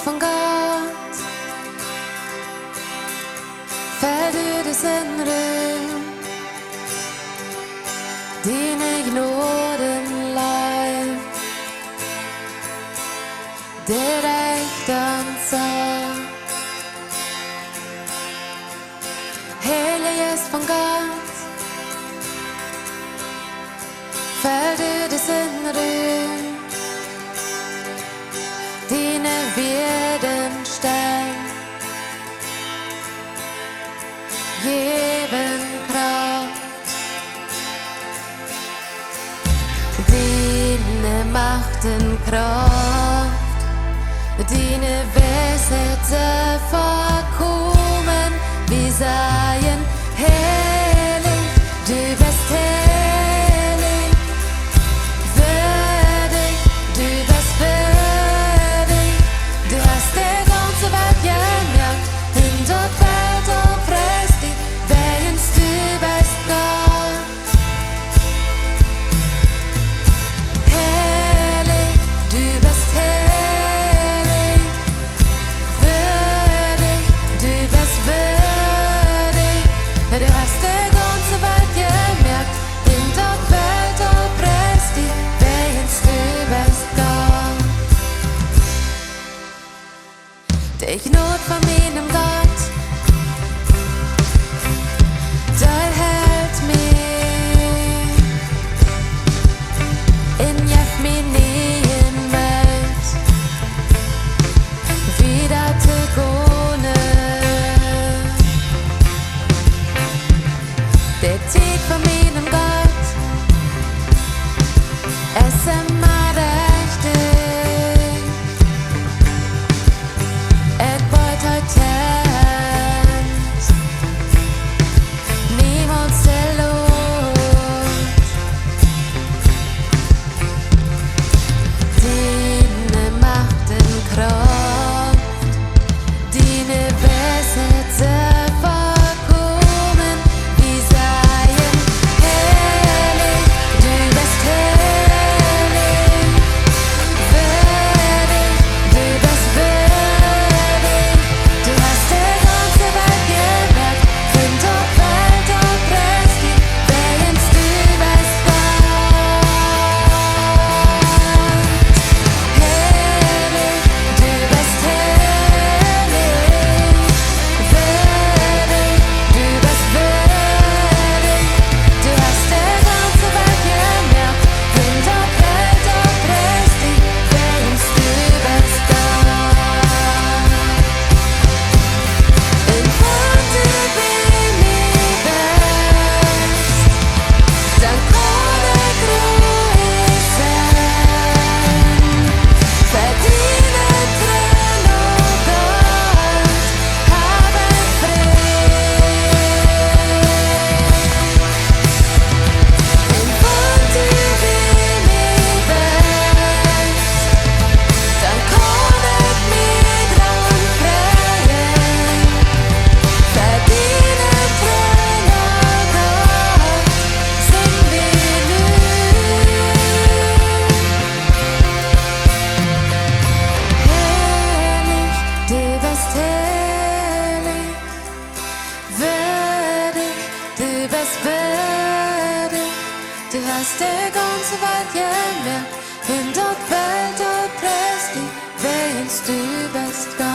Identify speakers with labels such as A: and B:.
A: von Gott, fällt du det sen rum, dine Gnaden leid, det recht ansah. Heliges von Gott, fällt du det sen rum, dine werden stern, geben Kraft, dine Machten Kraft, dine Weisheit verkommen, wir seien heilig, du bist heilig, würdig, du bist würdig, du hast die ganze Welt gemerkt, in dort Welt und preist dich, wenn's du bist Gott. Heilig, du bist heilig, würdig, du bist würdig, du hast die ganze Welt gemerkt, in dort Welt und preist dich, wenn's du bist Gott. Die Gnade von meinem Gott, der hält mich in Jeff mir nie Welt wieder zu gehen. Der Tag von meinem Gott, es ist immer richtig. Et wollt heute niemals erlaubt. Dine Machten Kraft, dine Weisheit verkommen, wir seien heilig, du bist heilig, würdig, du bist würdig, du hast die ganze Welt gemerkt, in dort Welt und preist dich, wenn's du bist Gott. Heilig, du bist heilig, würdig, du bist würdig, du hast die ganze Welt gemerkt, in dort Welt und preist dich, wenn's du bist Gott. In Gott du bei mir bist, dann kann ich ruhig sein, verdiene Tränen, oh Gott, habe Frieden. In Gott du bei mir bist, dann kann ich mich dran freuen, verdiene Tränen, oh Gott, sing wir nun. Heilig, du bist heilig, würdig, du bist würdig, du hast die ganze Welt gemerkt, in dort Welt und preist dich, wenn's du bist Gott.